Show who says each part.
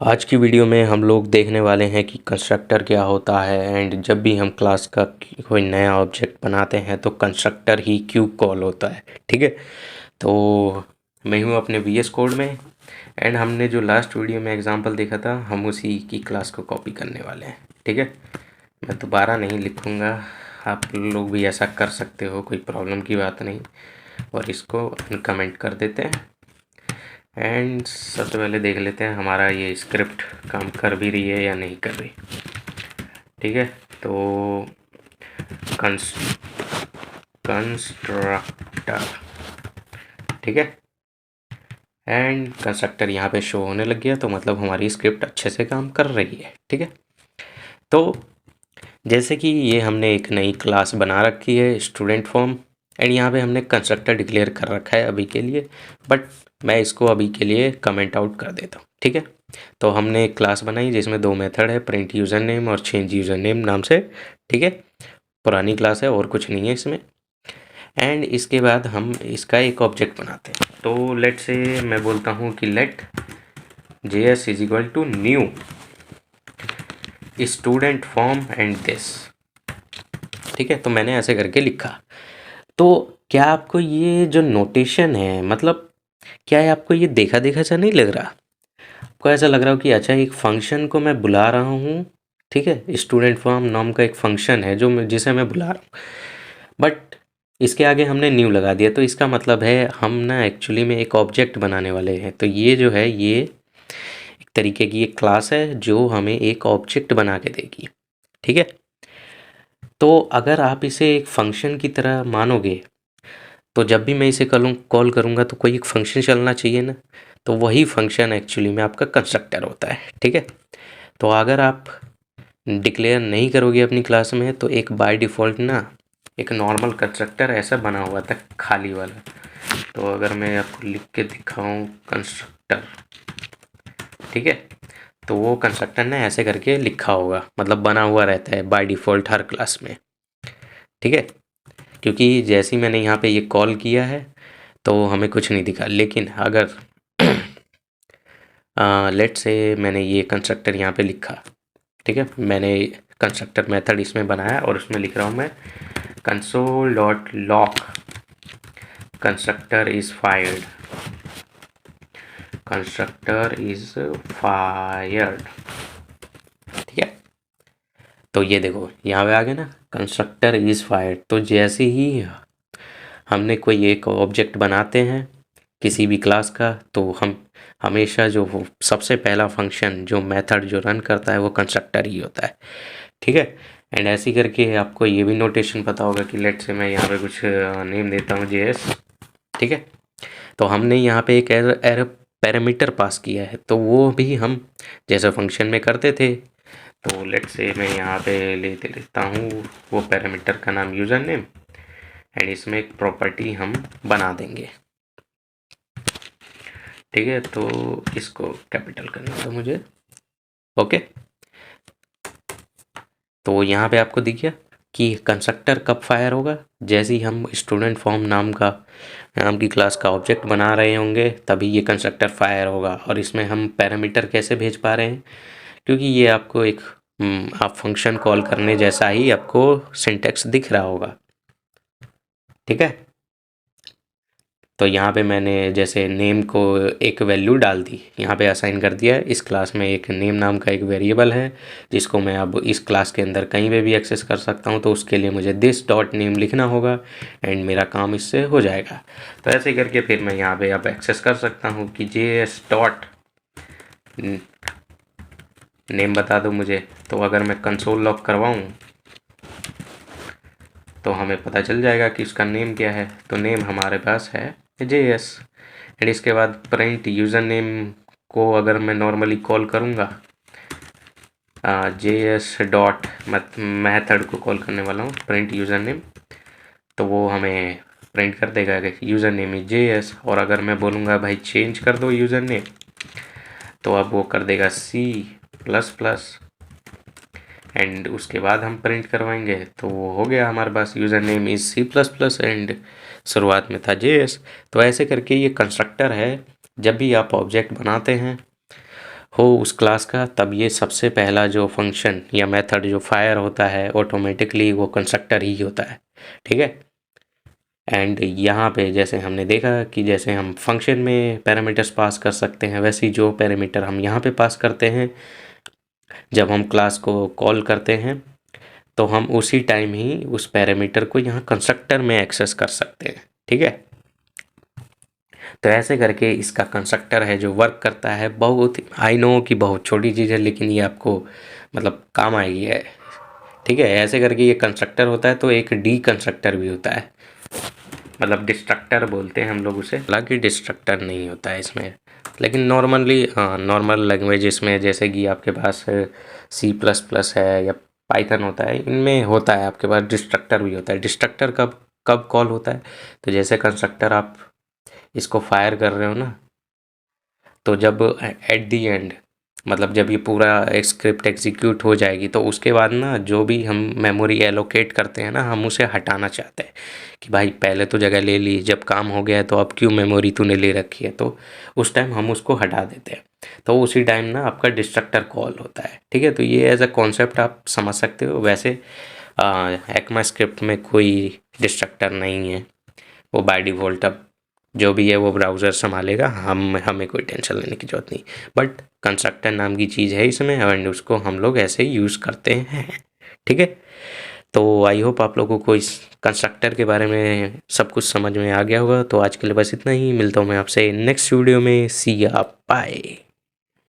Speaker 1: आज की वीडियो में हम लोग देखने वाले हैं कि कंस्ट्रक्टर क्या होता है एंड जब भी हम क्लास का कोई नया ऑब्जेक्ट बनाते हैं तो कंस्ट्रक्टर ही क्यों कॉल होता है। ठीक है, तो मैं हूँ अपने VS कोड में एंड हमने जो लास्ट वीडियो में एग्जांपल देखा था हम उसी की क्लास को कॉपी करने वाले हैं। ठीक है, मैं दोबारा नहीं लिखूँगा, आप लोग भी ऐसा कर सकते हो, कोई प्रॉब्लम की बात नहीं। और इसको कमेंट कर देते हैं एंड सबसे पहले देख लेते हैं हमारा ये स्क्रिप्ट काम कर भी रही है या नहीं कर रही। ठीक है, तो कंस्ट्रक्टर, ठीक है, एंड कंस्ट्रक्टर यहाँ पे शो होने लग गया तो मतलब हमारी स्क्रिप्ट अच्छे से काम कर रही है। ठीक है, तो जैसे कि ये हमने एक नई क्लास बना रखी है स्टूडेंट फॉर्म एंड यहाँ पे हमने कंस्ट्रक्टर डिक्लेयर कर रखा है अभी के लिए, बट मैं इसको अभी के लिए कमेंट आउट कर देता हूँ। ठीक है, तो हमने एक क्लास बनाई जिसमें दो मेथड है, प्रिंट यूज़र नेम और चेंज यूज़र नेम नाम से। ठीक है, पुरानी क्लास है और कुछ नहीं है इसमें। एंड इसके बाद हम इसका एक ऑब्जेक्ट बनाते हैं। तो लेट से मैं बोलता हूँ कि let JS is equal to new student form and this. ठीक है, तो मैंने ऐसे करके लिखा। तो क्या आपको ये जो नोटेशन है, मतलब क्या है, आपको ये देखा देखा सा नहीं लग रहा? आपको ऐसा लग रहा हो कि अच्छा एक फंक्शन को मैं बुला रहा हूँ। ठीक है, स्टूडेंट फॉर्म नाम का एक फंक्शन है जिसे मैं बुला रहा हूँ, बट इसके आगे हमने न्यू लगा दिया। तो इसका मतलब है हम ना एक्चुअली में एक ऑब्जेक्ट बनाने वाले हैं। तो ये जो है ये एक तरीके की एक क्लास है जो हमें एक ऑब्जेक्ट बना के देगी। ठीक है, तो अगर आप इसे एक फंक्शन की तरह मानोगे तो जब भी मैं इसे कॉल करूँगा तो कोई एक फंक्शन चलना चाहिए ना, तो वही फंक्शन एक्चुअली में आपका कंस्ट्रक्टर होता है। ठीक है, तो अगर आप डिक्लेयर नहीं करोगे अपनी क्लास में तो एक बाय डिफ़ॉल्ट ना एक नॉर्मल कंस्ट्रक्टर ऐसा बना हुआ था खाली वाला। तो अगर मैं आपको लिख के दिखाऊं कंस्ट्रक्टर, ठीक है, तो वो कंस्ट्रक्टर ने ऐसे करके लिखा होगा, मतलब बना हुआ रहता है बाय डिफ़ॉल्ट हर क्लास में। ठीक है, क्योंकि जैसे ही मैंने यहाँ पे ये कॉल किया है तो हमें कुछ नहीं दिखा। लेकिन अगर लेट से मैंने ये कंस्ट्रक्टर यहाँ पे लिखा, ठीक है, मैंने कंस्ट्रक्टर मेथड इसमें बनाया और उसमें लिख रहा हूँ मैं console dot log constructor is fired, constructor is fired. ठीक है, तो ये देखो यहाँ पे आ गया ना कंस्ट्रक्टर इज फायर्ड। तो जैसे ही हमने कोई एक ऑब्जेक्ट बनाते हैं किसी भी क्लास का तो हम हमेशा जो वो सबसे पहला फंक्शन जो मेथड जो रन करता है वो कंस्ट्रक्टर ही होता है। ठीक है, एंड ऐसे ही करके आपको ये भी नोटेशन पता होगा कि लेट से मैं यहाँ पे कुछ नेम देता हूँ JS। ठीक है, तो हमने यहाँ पे एक एरर पैरामीटर पास किया है तो वो भी हम जैसे फंक्शन में करते थे। तो लेट से मैं यहाँ पे लेता हूँ वो पैरामीटर का नाम यूज़र नेम एंड इसमें एक प्रॉपर्टी हम बना देंगे। ठीक है, तो इसको कैपिटल करना था मुझे। ओके, तो यहाँ पे आपको दिख गया कि कंस्ट्रक्टर कब फायर होगा, जैसे ही हम स्टूडेंट फॉर्म नाम की क्लास का ऑब्जेक्ट बना रहे होंगे तभी ये कंस्ट्रक्टर फायर होगा। और इसमें हम पैरामीटर कैसे भेज पा रहे हैं, क्योंकि ये आपको एक आप फंक्शन कॉल करने जैसा ही आपको सिंटेक्स दिख रहा होगा। ठीक है, तो यहाँ पे मैंने जैसे नेम को एक वैल्यू डाल दी, यहाँ पे असाइन कर दिया है। इस क्लास में एक नेम नाम का एक वेरिएबल है जिसको मैं अब इस क्लास के अंदर कहीं पे भी एक्सेस कर सकता हूँ। तो उसके लिए मुझे दिस डॉट नेम लिखना होगा एंड मेरा काम इससे हो जाएगा। तो ऐसे करके फिर मैं यहाँ पे अब एक्सेस कर सकता हूँ कि JS डॉट नेम बता दो मुझे। तो अगर मैं कंसोल लॉग करवाऊँ तो हमें पता चल जाएगा कि उसका नेम क्या है। तो नेम हमारे पास है JS एंड इसके बाद प्रिंट यूज़र नेम को अगर मैं नॉर्मली कॉल करूँगा JS डॉट मैथड को कॉल करने वाला हूँ प्रिंट यूज़र नेम, तो वो हमें प्रिंट कर देगा कि यूज़र नेम इज JS। और अगर मैं बोलूँगा भाई चेंज कर दो यूज़र नेम तो अब वो कर देगा C++ एंड उसके बाद हम प्रिंट करवाएंगे तो वो हो गया हमारे पास user name is C++ and शुरुआत में था JS। तो ऐसे करके ये कंस्ट्रक्टर है, जब भी आप ऑब्जेक्ट बनाते हैं हो उस क्लास का, तब ये सबसे पहला जो फंक्शन या मेथड जो फायर होता है ऑटोमेटिकली वो कंस्ट्रक्टर ही होता है। ठीक है। एंड यहाँ पे जैसे हमने देखा कि जैसे हम फंक्शन में पैरामीटर्स पास कर सकते हैं, वैसे ही जो पैरामीटर हम यहाँ पे पास करते हैं जब हम क्लास को कॉल करते हैं, तो हम उसी टाइम ही उस पैरामीटर को यहाँ कंस्ट्रक्टर में एक्सेस कर सकते हैं। ठीक है। तो ऐसे करके इसका कंस्ट्रक्टर है जो वर्क करता है। बहुत, आई नो कि बहुत छोटी चीज़ है, लेकिन ये आपको मतलब काम आएगी है। ठीक है। ऐसे करके ये कंस्ट्रक्टर होता है। तो एक डी कंस्ट्रक्टर भी होता है, मतलब डिस्ट्रक्टर बोलते हैं हम लोग उसे, हालांकि डिस्ट्रक्टर नहीं होता है इसमें, लेकिन नॉर्मली हाँ नॉर्मल लैंग्वेजेस में जैसे कि आपके पास C++ है या पाइथन होता है, इनमें होता है आपके पास डिस्ट्रक्टर भी होता है। डिस्ट्रक्टर कब कब कॉल होता है, तो जैसे कंस्ट्रक्टर आप इसको फायर कर रहे हो ना, तो जब एट दी एंड, मतलब जब ये पूरा एक स्क्रिप्ट एग्जीक्यूट हो जाएगी, तो उसके बाद ना जो भी हम मेमोरी एलोकेट करते हैं ना, हम उसे हटाना चाहते हैं कि भाई पहले तो जगह ले ली, जब काम हो गया है तो अब क्यों मेमोरी तूने ले रखी है, तो उस टाइम हम उसको हटा देते हैं। तो उसी टाइम ना आपका डिस्ट्रक्टर कॉल होता है। ठीक है। तो ये एज अ कॉन्सेप्ट आप समझ सकते हो। वैसे एक्मा स्क्रिप्ट में कोई डिस्ट्रक्टर नहीं है, वो बाय डिफ़ॉल्ट अब जो भी है वो ब्राउज़र संभालेगा, हमें कोई टेंशन लेने की ज़रूरत नहीं। बट कंस्ट्रक्टर नाम की चीज़ है इसमें, एंड उसको हम लोग ऐसे ही यूज़ करते हैं। ठीक है। तो आई होप आप लोगों को इस कंस्ट्रक्टर के बारे में सब कुछ समझ में आ गया होगा। तो आज के लिए बस इतना ही, मिलता हूँ मैं आपसे नेक्स्ट वीडियो में। सी या बाय।